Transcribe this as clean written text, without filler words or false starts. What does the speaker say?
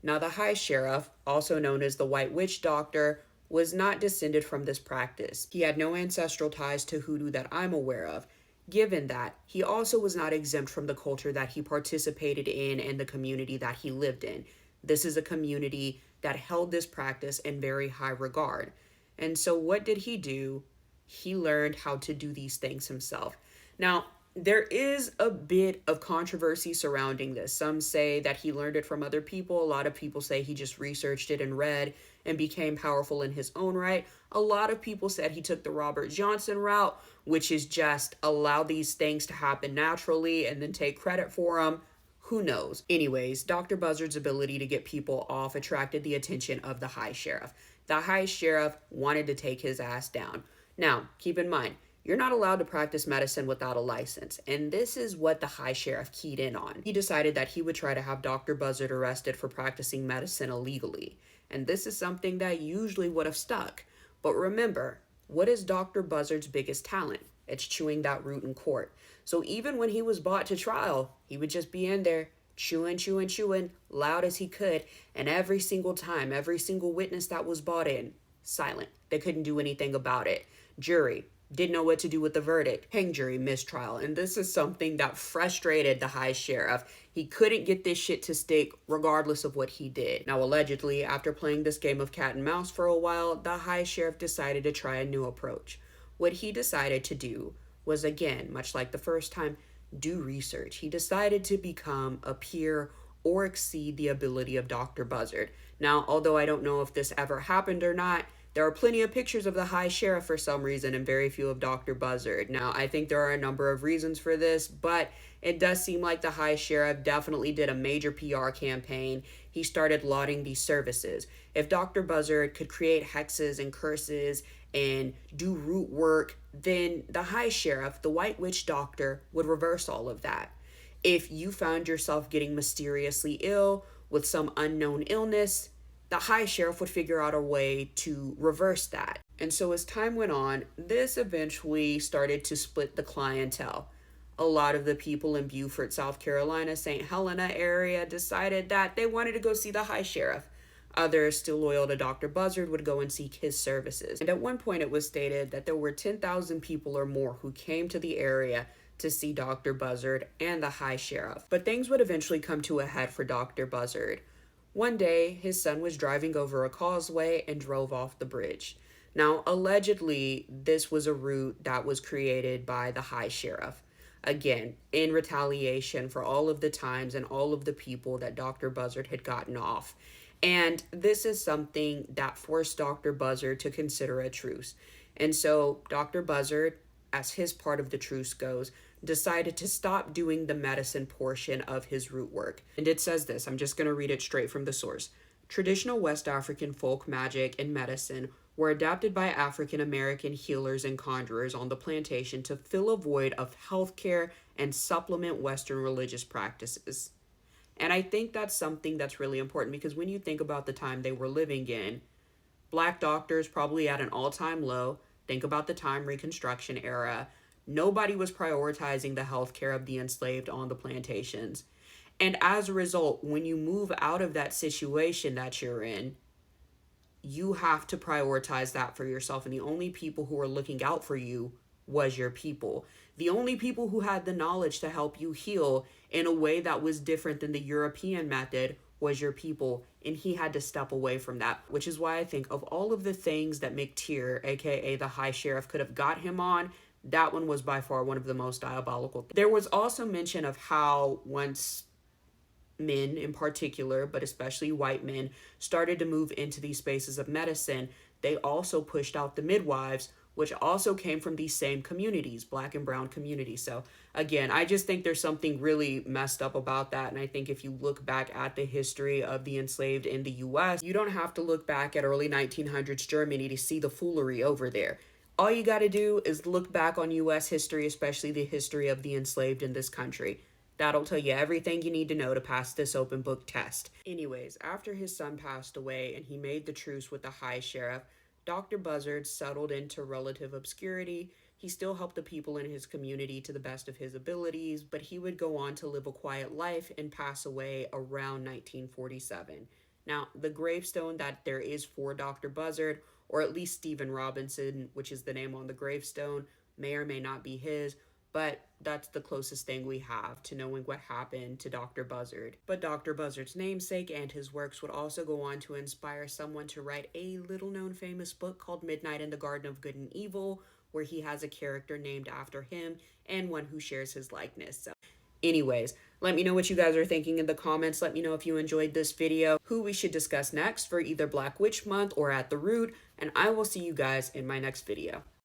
Now, the High Sheriff, also known as the White Witch Doctor, was not descended from this practice. He had no ancestral ties to hoodoo that I'm aware of. Given that, he also was not exempt from the culture that he participated in and the community that he lived in. This is a community that held this practice in very high regard. And so, what did he do? He learned how to do these things himself. Now, there is a bit of controversy surrounding this. Some say that he learned it from other people. A lot of people say he just researched it and read and became powerful in his own right. A lot of people said he took the Robert Johnson route, which is just allow these things to happen naturally and then take credit for them. Who knows? Anyways, Dr. Buzzard's ability to get people off attracted the attention of the High Sheriff. The High Sheriff wanted to take his ass down. Now, keep in mind, you're not allowed to practice medicine without a license, and this is what the High Sheriff keyed in on. He decided that he would try to have Dr. Buzzard arrested for practicing medicine illegally, and this is something that usually would have stuck. But remember, what is Dr. Buzzard's biggest talent? It's chewing that root in court. So even when he was brought to trial, he would just be in there chewing, loud as he could, and every single time, every single witness that was brought in, silent. They couldn't do anything about it. Jury didn't know what to do with the verdict. Hang jury, mistrial. And this is something that frustrated the High Sheriff. He couldn't get this shit to stick regardless of what he did. Now, allegedly, after playing this game of cat and mouse for a while, the High Sheriff decided to try a new approach. What he decided to do was, again, much like the first time, do research. He decided to become a peer or exceed the ability of Dr. Buzzard. Now, although I don't know if this ever happened or not, there are plenty of pictures of the High Sheriff for some reason and very few of Dr. Buzzard. Now, I think there are a number of reasons for this, but it does seem like the High Sheriff definitely did a major PR campaign. He started lauding these services. If Dr. Buzzard could create hexes and curses and do root work, then the High Sheriff, the White Witch Doctor, would reverse all of that. If you found yourself getting mysteriously ill with some unknown illness, the High Sheriff would figure out a way to reverse that. And so as time went on, this eventually started to split the clientele. A lot of the people in Beaufort, South Carolina, St. Helena area decided that they wanted to go see the High Sheriff. Others, still loyal to Dr. Buzzard, would go and seek his services. And at one point it was stated that there were 10,000 people or more who came to the area to see Dr. Buzzard and the High Sheriff. But things would eventually come to a head for Dr. Buzzard. One day, his son was driving over a causeway and drove off the bridge. Now, allegedly, this was a route that was created by the High Sheriff. Again, in retaliation for all of the times and all of the people that Dr. Buzzard had gotten off. And this is something that forced Dr. Buzzard to consider a truce. And so Dr. Buzzard, as his part of the truce goes, decided to stop doing the medicine portion of his root work. And it says this, I'm just going to read it straight from the source. Traditional West African folk magic and medicine were adapted by African American healers and conjurers on the plantation to fill a void of healthcare and supplement Western religious practices. And I think that's something that's really important because when you think about the time they were living in, Black doctors probably at an all-time low. Think about the time Reconstruction era. Nobody was prioritizing the healthcare of the enslaved on the plantations. And as a result, when you move out of that situation that you're in, you have to prioritize that for yourself. And the only people who were looking out for you was your people. The only people who had the knowledge to help you heal in a way that was different than the European method was your people. And he had to step away from that, which is why I think of all of the things that McTeer, aka the High Sheriff, could have got him on, that one was by far one of the most diabolical. There was also mention of how once men in particular, but especially white men, started to move into these spaces of medicine, they also pushed out the midwives, which also came from these same communities, Black and brown communities. So again, I just think there's something really messed up about that. And I think if you look back at the history of the enslaved in the US, you don't have to look back at early 1900s Germany to see the foolery over there. All you got to do is look back on US history, especially the history of the enslaved in this country. That'll tell you everything you need to know to pass this open book test. Anyways, after his son passed away and he made the truce with the High Sheriff, Dr. Buzzard settled into relative obscurity. He still helped the people in his community to the best of his abilities, but he would go on to live a quiet life and pass away around 1947. Now, the gravestone that there is for Dr. Buzzard, or at least Stephen Robinson, which is the name on the gravestone, may or may not be his, but that's the closest thing we have to knowing what happened to Dr. Buzzard. But Dr. Buzzard's namesake and his works would also go on to inspire someone to write a little known famous book called Midnight in the Garden of Good and Evil, where he has a character named after him and one who shares his likeness. So anyways, let me know what you guys are thinking in the comments. Let me know if you enjoyed this video, who we should discuss next for either Black Witch Month or At the Root, and I will see you guys in my next video.